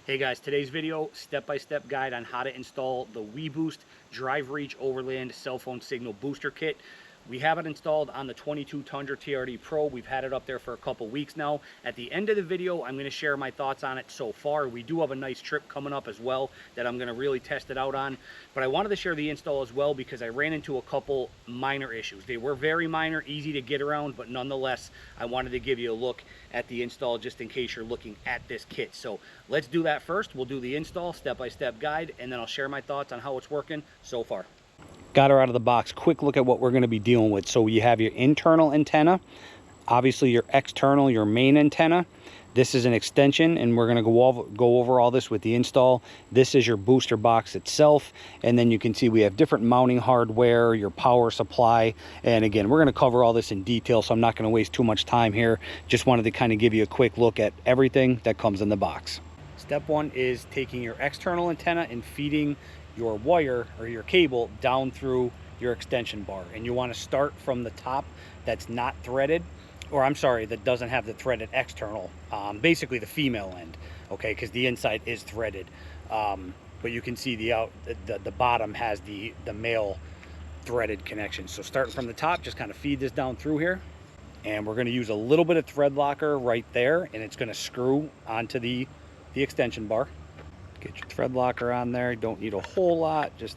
Hey guys, today's video, step-by-step guide on how to install the WeBoost Drive Reach Overland cell phone signal booster kit. We have it installed on the 22 Tundra TRD Pro. We've had it up there for a couple weeks now. At the end of the video, I'm going to share my thoughts on it so far. We do have a nice trip coming up as well that I'm going to really test it out on. But I wanted to share the install as well because I ran into a couple minor issues. They were very minor, easy to get around, but nonetheless, I wanted to give you a look at the install just in case you're looking at this kit. So let's do that first. We'll do the install, step-by-step guide, and then I'll share my thoughts on how it's working so far. Got her out of the box. Quick look at what we're going to be dealing with. So you have your internal antenna, obviously your external, your main antenna. This is an extension, and we're going to go over all this with the install. This is your booster box itself, and then you can see we have different mounting hardware, your power supply, and again, we're going to cover all this in detail, so I'm not going to waste too much time here. Just wanted to kind of give you a quick look at everything that comes in the box. Step one is taking your external antenna and feeding your wire or your cable down through your extension bar, and you want to start from the top that's not threaded, or I'm sorry, that doesn't have the threaded external, basically the female end, okay, because the inside is threaded, but you can see the bottom has the male threaded connection. So starting from the top, just kind of feed this down through here, and we're going to use a little bit of thread locker right there, and it's going to screw onto the extension bar. Get your thread locker on there. You don't need a whole lot, just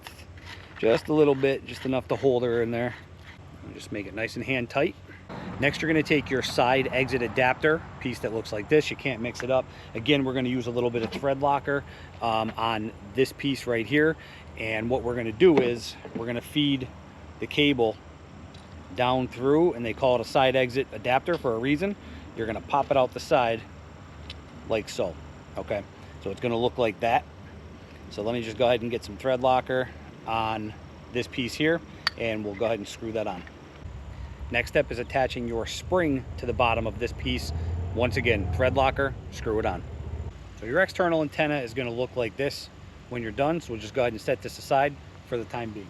a little bit, just enough to hold her in there. And just make it nice and hand tight. Next, you're going to take your side exit adapter piece that looks like this. You can't mix it up. Again, we're going to use a little bit of thread locker on this piece right here. And what we're going to do is we're going to feed the cable down through, and they call it a side exit adapter for a reason. You're going to pop it out the side like so, okay? So it's going to look like that. So let me just go ahead and get some thread locker on this piece here, and we'll go ahead and screw that on. Next step is attaching your spring to the bottom of this piece. Once again, thread locker, screw it on. So your external antenna is going to look like this when you're done. So we'll just go ahead and set this aside for the time being.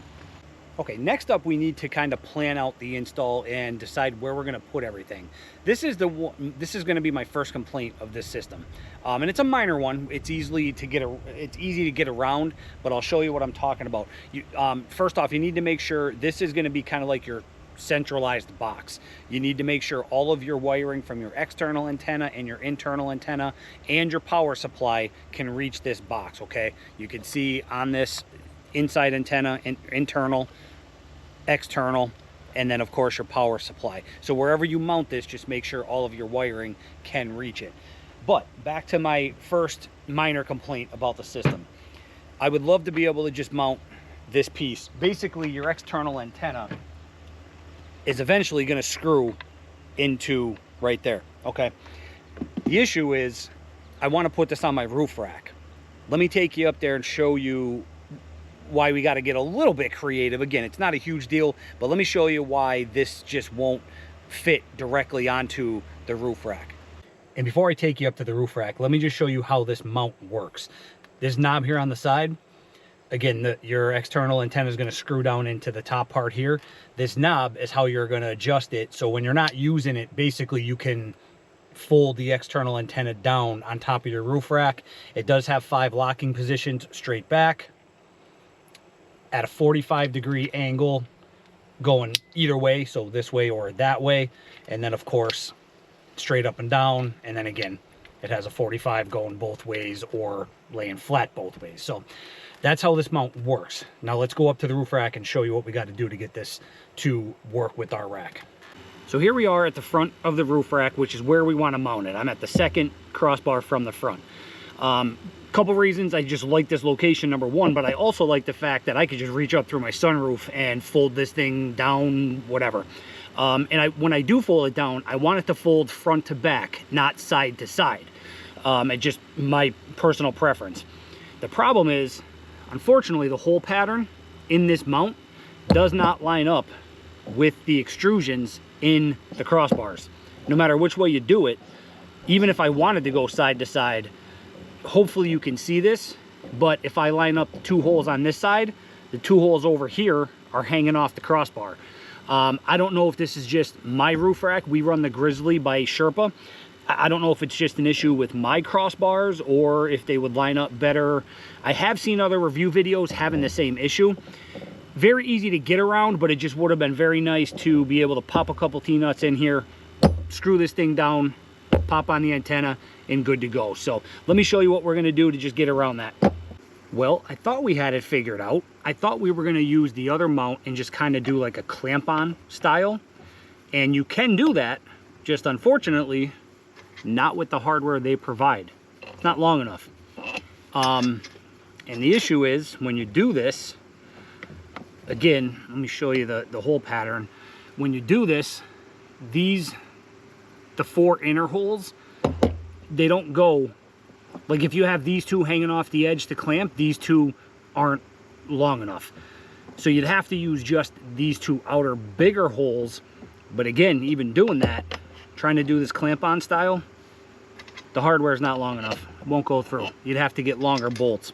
Okay, next up, we need to kind of plan out the install and decide where we're going to put everything. This is going to be my first complaint of this system, and it's a minor one. It's easy to get around, but I'll show you what I'm talking about. First off, you need to make sure this is going to be kind of like your centralized box. You need to make sure all of your wiring from your external antenna and your internal antenna and your power supply can reach this box. Okay, you can see on this inside antenna, internal, external, and then of course your power supply. So wherever you mount this, just make sure all of your wiring can reach it. But back to my first minor complaint about the system. I would love to be able to just mount this piece. Basically, your external antenna is eventually going to screw into right there, okay? The issue is I want to put this on my roof rack. Let me take you up there and show you why we got to get a little bit creative. Again, it's not a huge deal, but let me show you why this just won't fit directly onto the roof rack. And before I take you up to the roof rack, let me just show you how this mount works. This knob here on the side, again, your external antenna is going to screw down into the top part here. This knob is how you're going to adjust it. So when you're not using it, basically you can fold the external antenna down on top of your roof rack. It does have 5 locking positions: straight back, at a 45-degree angle going either way, so this way or that way, and then of course straight up and down, and then again it has a 45 going both ways or laying flat both ways. So that's how this mount works. Now let's go up to the roof rack and show you what we got to do to get this to work with our rack. So here we are at the front of the roof rack, which is where we want to mount it. I'm at the second crossbar from the front. Couple reasons I just like this location, number one, but I also like the fact that I could just reach up through my sunroof and fold this thing down, whatever. And when I do fold it down, I want it to fold front to back, not side to side. It's just my personal preference. The problem is, unfortunately, the hole pattern in this mount does not line up with the extrusions in the crossbars. No matter which way you do it, even if I wanted to go side to side, hopefully you can see this, but if I line up the 2 holes on this side, the 2 holes over here are hanging off the crossbar. I don't know if this is just my roof rack. We run the Grizzly by Sherpa. I don't know if it's just an issue with my crossbars or if they would line up better. I have seen other review videos having the same issue. Very easy to get around, but it just would have been very nice to be able to pop a couple T-nuts in here, screw this thing down, pop on the antenna, and good to go. So let me show you what we're going to do to just get around that. Well, I thought we had it figured out. I thought we were going to use the other mount and just kind of do like a clamp-on style. And you can do that, just unfortunately, not with the hardware they provide. It's not long enough. And the issue is, when you do this, again, let me show you the whole pattern. When you do this, the 4 inner holes, they don't go, like if you have these 2 hanging off the edge to clamp, these 2 aren't long enough. So you'd have to use just these 2 outer bigger holes. But again, even doing that, trying to do this clamp-on style, the hardware is not long enough. It won't go through. You'd have to get longer bolts.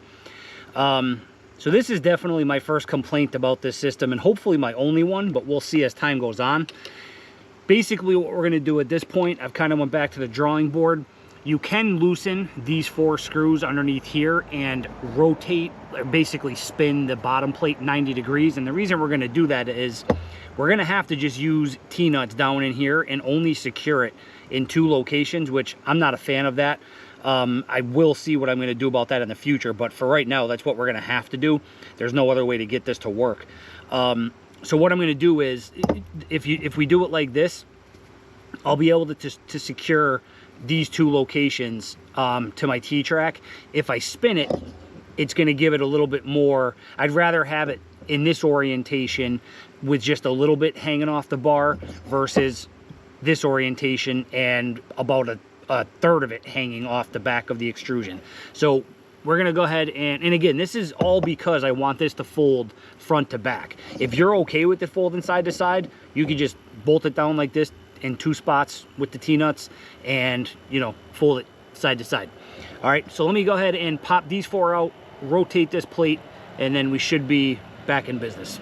So this is definitely my first complaint about this system, and hopefully my only one, but we'll see as time goes on. Basically what we're going to do at this point, I've kind of went back to the drawing board. You can loosen these 4 screws underneath here and rotate, basically spin the bottom plate 90 degrees. And the reason we're going to do that is we're going to have to just use T-nuts down in here and only secure it in 2 locations, which I'm not a fan of that. I will see what I'm going to do about that in the future, but for right now, that's what we're going to have to do. There's no other way to get this to work. So what I'm going to do is, if we do it like this, I'll be able to secure these 2 locations to my T-track. If I spin it, it's going to give it a little bit more. I'd rather have it in this orientation with just a little bit hanging off the bar versus this orientation and about a third of it hanging off the back of the extrusion. So we're going to go ahead and again, this is all because I want this to fold front to back. If you're okay with it folding side to side, you can just bolt it down like this in 2 spots with the T-nuts and, you know, fold it side to side. All right, so let me go ahead and pop these 4 out, rotate this plate, and then we should be back in business.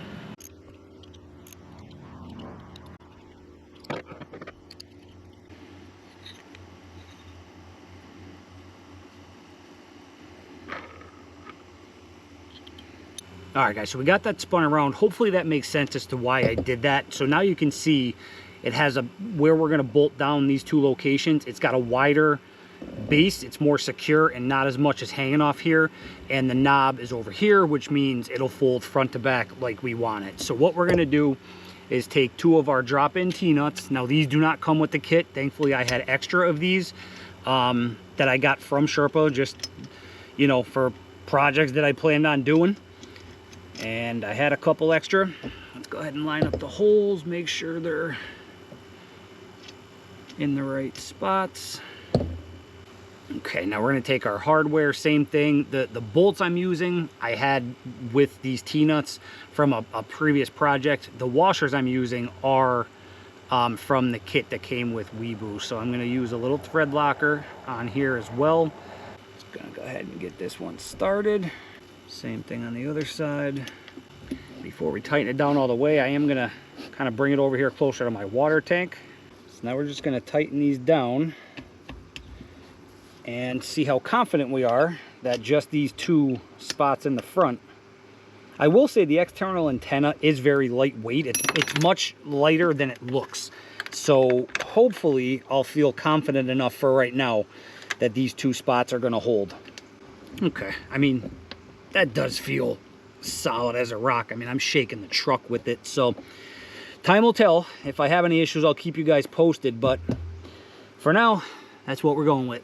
All right, guys, so we got that spun around. Hopefully that makes sense as to why I did that. So now you can see it has where we're going to bolt down these 2 locations. It's got a wider base. It's more secure and not as much as hanging off here. And the knob is over here, which means it'll fold front to back like we want it. So what we're going to do is take 2 of our drop-in T-nuts. Now, these do not come with the kit. Thankfully, I had extra of these that I got from Sherpa, just, you know, for projects that I planned on doing. And I had a couple extra. Let's go ahead and line up the holes, make sure they're in the right spots. Okay, now we're going to take our hardware, same thing. The bolts I'm using, I had with these T-nuts from a previous project. The washers I'm using are from the kit that came with WeBoost. So I'm going to use a little thread locker on here as well. Just going to go ahead and get this one started. Same thing on the other side. Before we tighten it down all the way, I am going to kind of bring it over here closer to my water tank. So now we're just going to tighten these down and see how confident we are that just these 2 spots in the front. I will say the external antenna is very lightweight. It's much lighter than it looks. So hopefully I'll feel confident enough for right now that these 2 spots are going to hold. Okay, I mean, that does feel solid as a rock. I mean, I'm shaking the truck with it. So time will tell. If I have any issues, I'll keep you guys posted. But for now, that's what we're going with.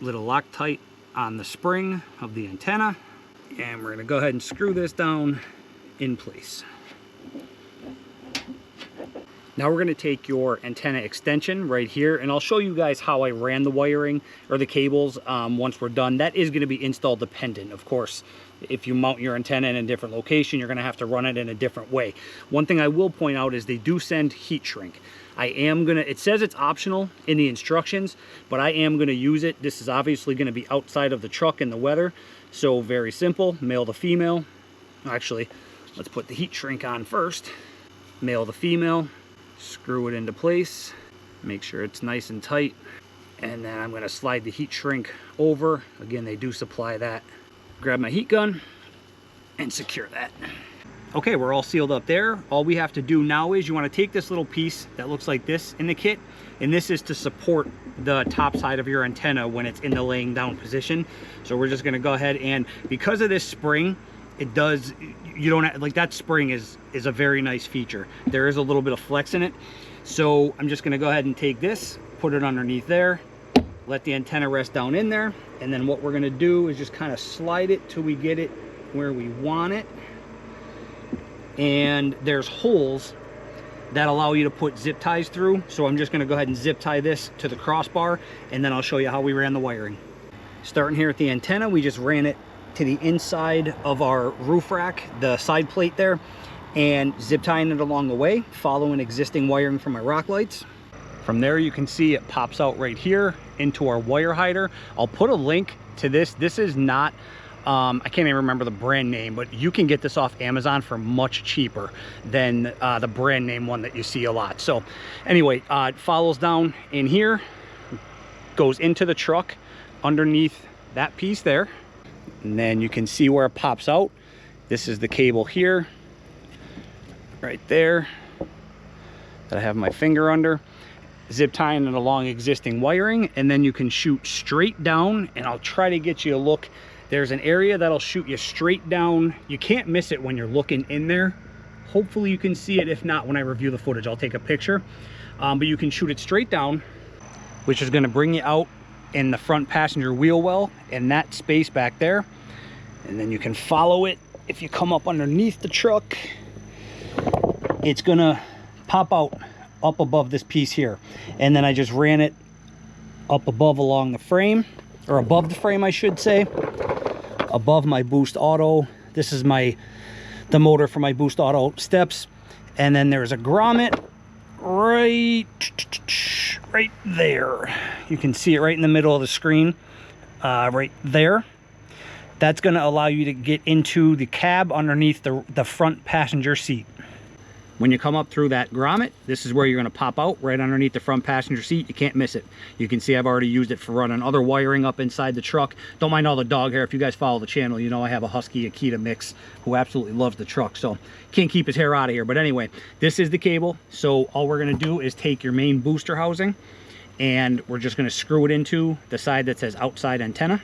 Little Loctite on the spring of the antenna. And we're going to go ahead and screw this down in place. Now we're going to take your antenna extension right here, and I'll show you guys how I ran the wiring or the cables once we're done. That is going to be install dependent, of course. If you mount your antenna in a different location, you're going to have to run it in a different way. One thing I will point out is they do send heat shrink. It says it's optional in the instructions, but I am going to use it. This is obviously going to be outside of the truck in the weather, so very simple. Male to female. Actually, let's put the heat shrink on first. Male to female. Screw it into place. Make sure it's nice and tight. And then I'm going to slide the heat shrink over. Again, they do supply that. Grab my heat gun and secure that. Okay, we're all sealed up there. All we have to do now is you want to take this little piece that looks like this in the kit, and this is to support the top side of your antenna when it's in the laying down position. So we're just going to go ahead, and because of this spring, it does, you don't have, like, that spring is a very nice feature. There is a little bit of flex in it. So I'm just going to go ahead and take this, put it underneath there, let the antenna rest down in there, and then what we're going to do is just kind of slide it till we get it where we want it. And there's holes that allow you to put zip ties through. So I'm just going to go ahead and zip tie this to the crossbar, and then I'll show you how we ran the wiring. Starting here at the antenna, we just ran it to the inside of our roof rack, the side plate there, and zip tying it along the way, following existing wiring from my rock lights. From there, you can see it pops out right here into our wire hider. I'll put a link to this. This is not, I can't even remember the brand name, but you can get this off Amazon for much cheaper than the brand name one that you see a lot. So anyway, it follows down in here, goes into the truck underneath that piece there, and then you can see where it pops out. This is the cable here, right there, that I have my finger under. Zip tying it along existing wiring, and then you can shoot straight down, and I'll try to get you a look. There's an area that'll shoot you straight down. You can't miss it when you're looking in there. Hopefully you can see it. If not, when I review the footage, I'll take a picture. But you can shoot it straight down, which is going to bring you out in the front passenger wheel well and that space back there. And then you can follow it. If you come up underneath the truck, it's going to pop out up above this piece here. And then I just ran it up above along the frame, or above the frame I should say, above my Boost Auto. This is the motor for my Boost Auto steps. And then there's a grommet right there. You can see it right in the middle of the screen, right there. That's going to allow you to get into the cab underneath the front passenger seat. When you come up through that grommet, this is where you're going to pop out right underneath the front passenger seat. You can't miss it. You can see I've already used it for running other wiring up inside the truck. Don't mind all the dog hair. If you guys follow the channel, you know I have a Husky Akita mix who absolutely loves the truck, so can't keep his hair out of here. But anyway, this is the cable. So all we're going to do is take your main booster housing, and we're just going to screw it into the side that says outside antenna.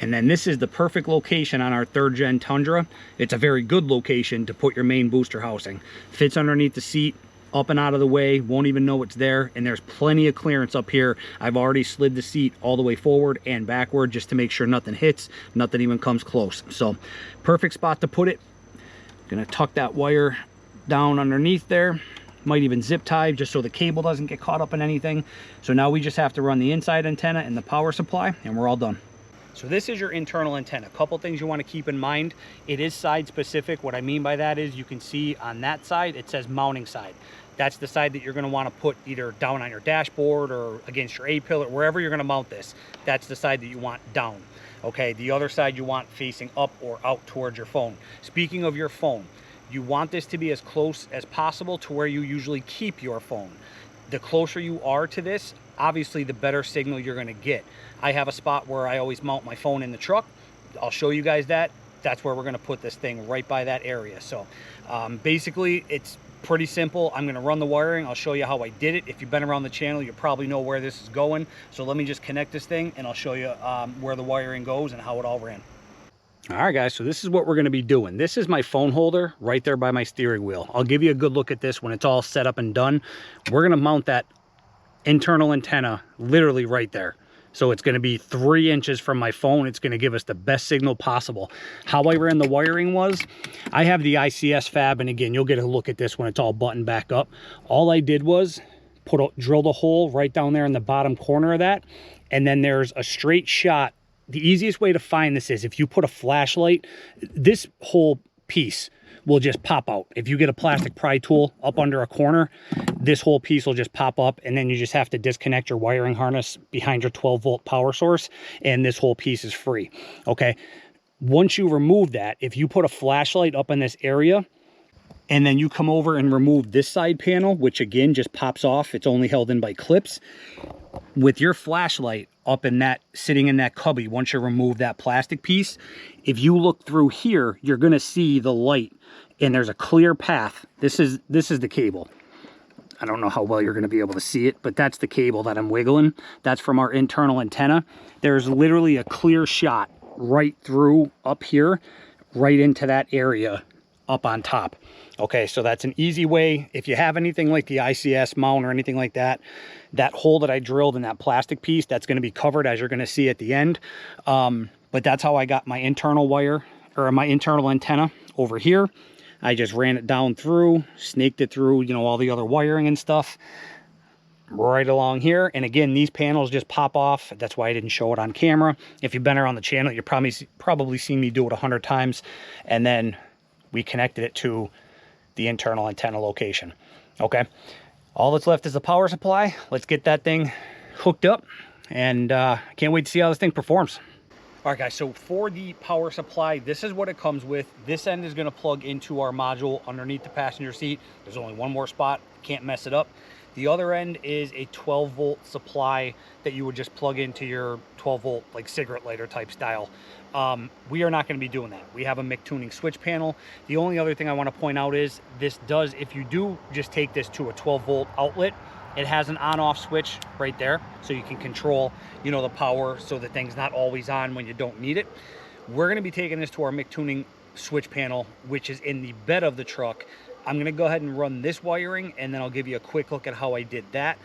And then this is the perfect location on our 3rd gen Tundra. It's a very good location to put your main booster housing. Fits underneath the seat, up and out of the way, won't even know it's there, and there's plenty of clearance up here. I've already slid the seat all the way forward and backward just to make sure nothing hits, nothing even comes close. So perfect spot to put it. Gonna tuck that wire down underneath there. Might even zip tie just so the cable doesn't get caught up in anything. So now we just have to run the inside antenna and the power supply, and we're all done. So this is your internal antenna. A couple things you want to keep in mind. It is side specific. What I mean by that is you can see on that side, it says mounting side. That's the side that you're going to want to put either down on your dashboard or against your A-pillar, wherever you're going to mount this. That's the side that you want down. Okay, the other side you want facing up or out towards your phone. Speaking of your phone, you want this to be as close as possible to where you usually keep your phone. The closer you are to this, obviously the better signal you're going to get. I have a spot where I always mount my phone in the truck. I'll show you guys that. That's where we're going to put this thing, right by that area. So basically it's pretty simple. I'm going to run the wiring. I'll show you how I did it. If you've been around the channel, you probably know where this is going. So let me just connect this thing and I'll show you where the wiring goes and how it all ran. All right, guys, so this is what we're going to be doing. This is my phone holder right there by my steering wheel. I'll give you a good look at this when it's all set up and done. We're going to mount that internal antenna literally right there. So it's going to be 3 inches from my phone. It's going to give us the best signal possible. How I ran the wiring was, I have the ICS fab, and again, you'll get a look at this when it's all buttoned back up. All I did was drill the hole right down there in the bottom corner of that, and then there's a straight shot. The easiest way to find this is if you put a flashlight, this whole piece will just pop out. If you get a plastic pry tool up under a corner, this whole piece will just pop up, and then you just have to disconnect your wiring harness behind your 12-volt power source, and this whole piece is free. Okay, once you remove that, if you put a flashlight up in this area, And then you come over and remove this side panel, which again just pops off. It's only held in by clips. With your flashlight up in that, sitting in that cubby, once you remove that plastic piece, if you look through here, you're gonna see the light, and there's a clear path. This is the cable. I don't know how well you're gonna be able to see it, but that's the cable that I'm wiggling. That's from our internal antenna. There's literally a clear shot right through up here, right into that area up on top. Okay, so that's an easy way. If you have anything like the ICS mount or anything like that, that hole that I drilled in that plastic piece, that's going to be covered, as you're going to see at the end. But that's how I got my internal wire, or my internal antenna over here. I just ran it down through, snaked it through, you know, all the other wiring and stuff right along here. And again, these panels just pop off. That's why I didn't show it on camera. If you've been around the channel, you've probably seen me do it 100 times. And then we connected it to the internal antenna location. Okay, all that's left is the power supply. Let's get that thing hooked up, and can't wait to see how this thing performs. All right, guys, so for the power supply, this is what it comes with. This end is going to plug into our module underneath the passenger seat. There's only one more spot, can't mess it up. The other end is a 12-volt supply that you would just plug into your 12-volt, like cigarette lighter type style. We are not going to be doing that. We have a MIC tuning switch panel. The only other thing I want to point out is this does, if you do just take this to a 12-volt outlet, it has an on-off switch right there, so you can control, you know, the power so the thing's not always on when you don't need it. We're going to be taking this to our MIC tuning switch panel, which is in the bed of the truck. I'm going to go ahead and run this wiring, and then I'll give you a quick look at how I did that.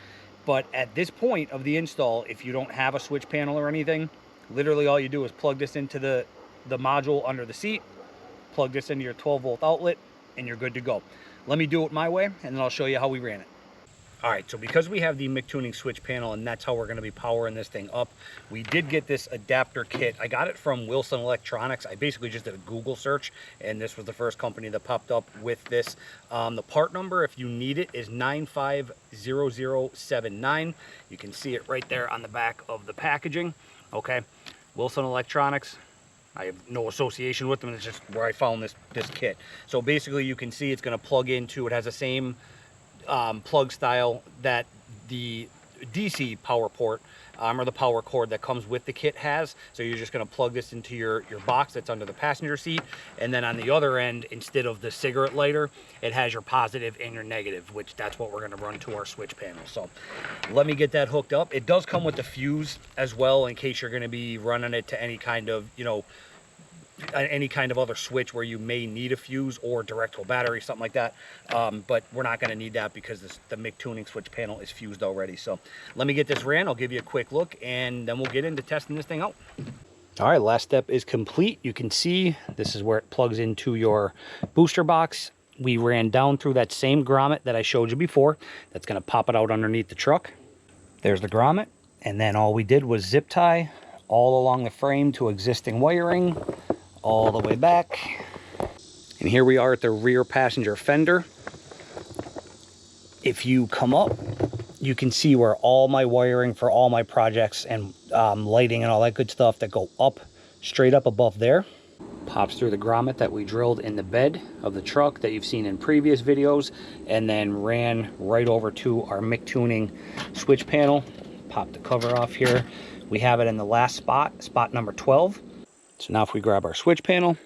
But at this point of the install, if you don't have a switch panel or anything, literally all you do is plug this into the module under the seat, plug this into your 12-volt outlet, and you're good to go. Let me do it my way, and then I'll show you how we ran it. All right, so because we have the MIC tuning switch panel, and that's how we're going to be powering this thing up, we did get this adapter kit. I got it from Wilson Electronics. I basically just did a Google search, and this was the first company that popped up with this. The part number, if you need it, is 950079. You can see it right there on the back of the packaging. Okay, Wilson Electronics. I have no association with them. It's just where I found this kit. So basically, you can see it's going to plug into. It has the same plug style that the DC power port or the power cord that comes with the kit has. So you're just going to plug this into your box that's under the passenger seat, and then on the other end, instead of the cigarette lighter, it has your positive and your negative, which that's what we're going to run to our switch panel. So let me get that hooked up. It does come with the fuse as well, in case you're going to be running it to any kind of, you know, any kind of other switch where you may need a fuse, or direct to a battery, something like that. But we're not going to need that because the MIC tuning switch panel is fused already. So let me get this ran. I'll give you a quick look, and then we'll get into testing this thing out. All right, last step is complete. You can see this is where it plugs into your booster box. We ran down through that same grommet that I showed you before. That's going to pop it out underneath the truck. There's the grommet. And then all we did was zip tie all along the frame to existing wiring, all the way back. And here we are at the rear passenger fender. If you come up, you can see where all my wiring for all my projects and lighting and all that good stuff that go up, straight up above there, pops through the grommet that we drilled in the bed of the truck that you've seen in previous videos, and then ran right over to our MIC tuning switch panel. Pop the cover off here. We have it in the last spot number 12. So now if we grab our switch panel,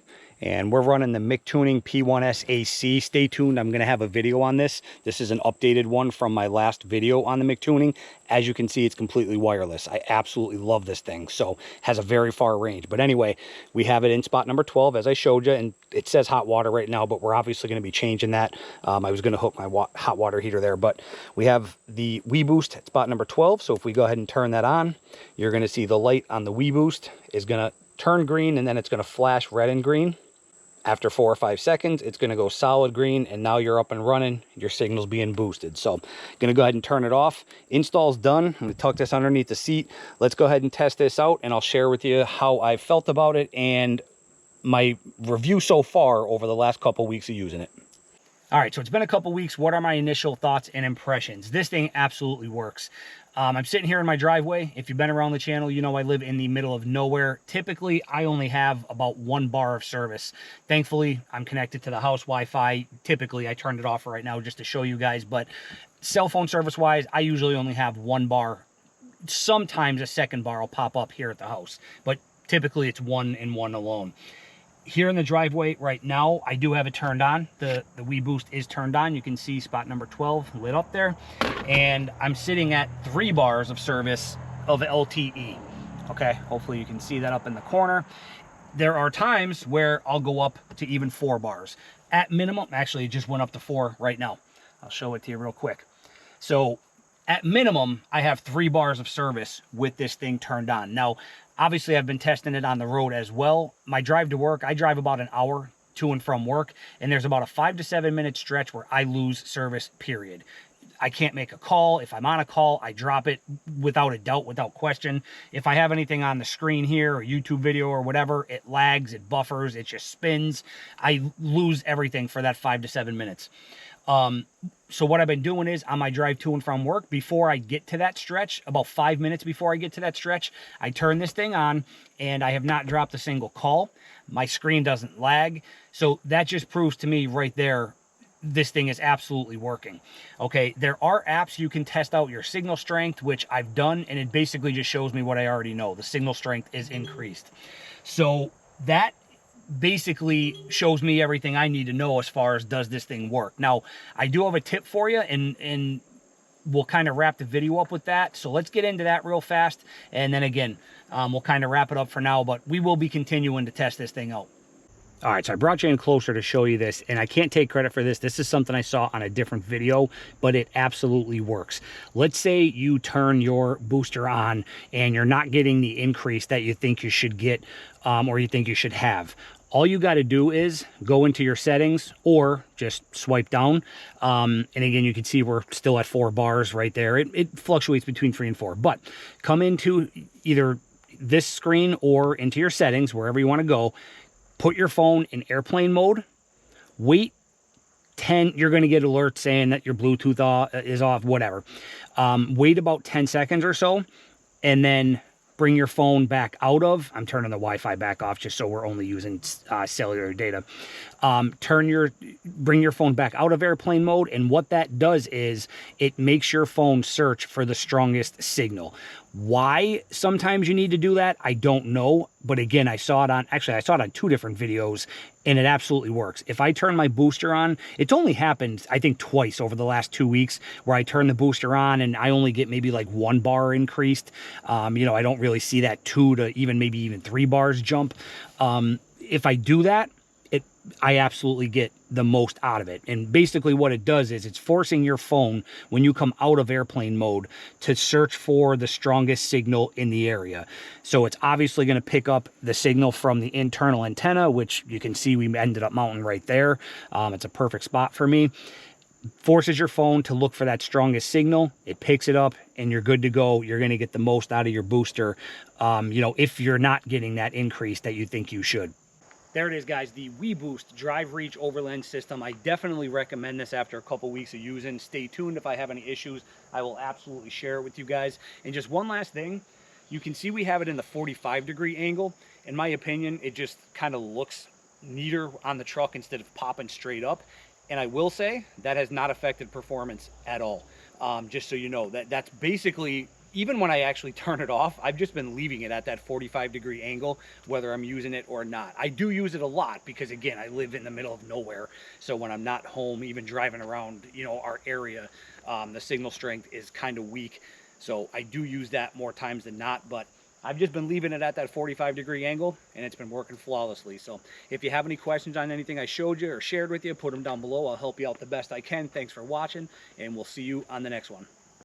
and we're running the MIC tuning P1S AC. Stay tuned, I'm going to have a video on this. This is an updated one from my last video on the MIC tuning. As you can see, it's completely wireless. I absolutely love this thing. So has a very far range. But anyway, we have it in spot number 12, as I showed you, and it says hot water right now, but we're obviously going to be changing that. I was going to hook my hot water heater there, but we have the WeBoost at spot number 12. So if we go ahead and turn that on, you're going to see the light on the WeBoost is going to turn green, and then it's going to flash red and green. After 4 or 5 seconds, it's going to go solid green, and now you're up and running. Your signal's being boosted. So I'm going to go ahead and turn it off. Install's done. I'm going to tuck this underneath the seat. Let's go ahead and test this out, and I'll share with you how I felt about it and my review so far over the last couple weeks of using it. All right, so it's been a couple weeks. What are my initial thoughts and impressions? This thing absolutely works. I'm sitting here in my driveway. If you've been around the channel, you know I live in the middle of nowhere. Typically, I only have about 1 bar of service. Thankfully, I'm connected to the house Wi-Fi. Typically, I turned it off right now just to show you guys, but cell phone service-wise, I usually only have 1 bar. Sometimes a second bar will pop up here at the house, but typically it's 1 and 1 alone. Here in the driveway right now, I do have it turned on. The WeBoost is turned on. You can see spot number 12 lit up there. And I'm sitting at 3 bars of service of LTE. Okay, hopefully you can see that up in the corner. There are times where I'll go up to even 4 bars. At minimum, actually it just went up to 4 right now. I'll show it to you real quick. So at minimum, I have 3 bars of service with this thing turned on. Now, obviously, I've been testing it on the road as well. My drive to work, I drive about an hour to and from work, and there's about a 5 to 7 minute stretch where I lose service, period. I can't make a call. If I'm on a call, I drop it without a doubt, without question. If I have anything on the screen here, or YouTube video or whatever, it lags, it buffers, it just spins. I lose everything for that 5 to 7 minutes. So what I've been doing is on my drive to and from work, before I get to that stretch, about 5 minutes before I get to that stretch, I turn this thing on and I have not dropped a single call. My screen doesn't lag. So that just proves to me right there, this thing is absolutely working. Okay, there are apps you can test out your signal strength, which I've done, and it basically just shows me what I already know. The signal strength is increased. So that basically shows me everything I need to know as far as does this thing work. Now, I do have a tip for you, and we'll kind of wrap the video up with that. So let's get into that real fast, and then again, we'll kind of wrap it up for now, but we will be continuing to test this thing out. All right, so I brought you in closer to show you this, and I can't take credit for this. This is something I saw on a different video, but it absolutely works. Let's say you turn your booster on and you're not getting the increase that you think you should get, or you think you should have. All you got to do is go into your settings or just swipe down. And again, you can see we're still at 4 bars right there. It fluctuates between 3 and 4, but come into either this screen or into your settings, wherever you want to go. Put your phone in airplane mode. Wait 10, you're going to get alerts saying that your Bluetooth is off, whatever. Wait about 10 seconds or so, and then bring your phone back out of, I'm turning the Wi-Fi back off just so we're only using cellular data. Bring your phone back out of airplane mode, and what that does is it makes your phone search for the strongest signal. Why sometimes you need to do that, I don't know. But again, I saw it on 2 different videos, and it absolutely works. If I turn my booster on, it's only happened, I think, twice over the last 2 weeks where I turn the booster on and I only get maybe like 1 bar increased. You know, I don't really see that 2 to maybe even 3 bars jump. If I do that, I absolutely get the most out of it. And basically what it does is it's forcing your phone, when you come out of airplane mode, to search for the strongest signal in the area. So it's obviously going to pick up the signal from the internal antenna, which you can see we ended up mounting right there. It's a perfect spot for me. Forces your phone to look for that strongest signal. It picks it up and you're good to go. You're going to get the most out of your booster, you know, if you're not getting that increase that you think you should. There it is, guys, the WeBoost Drive Reach Overland system. I definitely recommend this after a couple weeks of using. Stay tuned. If I have any issues, I will absolutely share it with you guys. And just one last thing, you can see we have it in the 45-degree angle. In my opinion, it just kind of looks neater on the truck instead of popping straight up. And I will say that has not affected performance at all. Just so you know, that's basically, even when I actually turn it off, I've just been leaving it at that 45-degree angle, whether I'm using it or not. I do use it a lot because, again, I live in the middle of nowhere. So when I'm not home, even driving around, you know, our area, the signal strength is kind of weak. So I do use that more times than not, but I've just been leaving it at that 45-degree angle, and it's been working flawlessly. So if you have any questions on anything I showed you or shared with you, put them down below. I'll help you out the best I can. Thanks for watching, and we'll see you on the next one.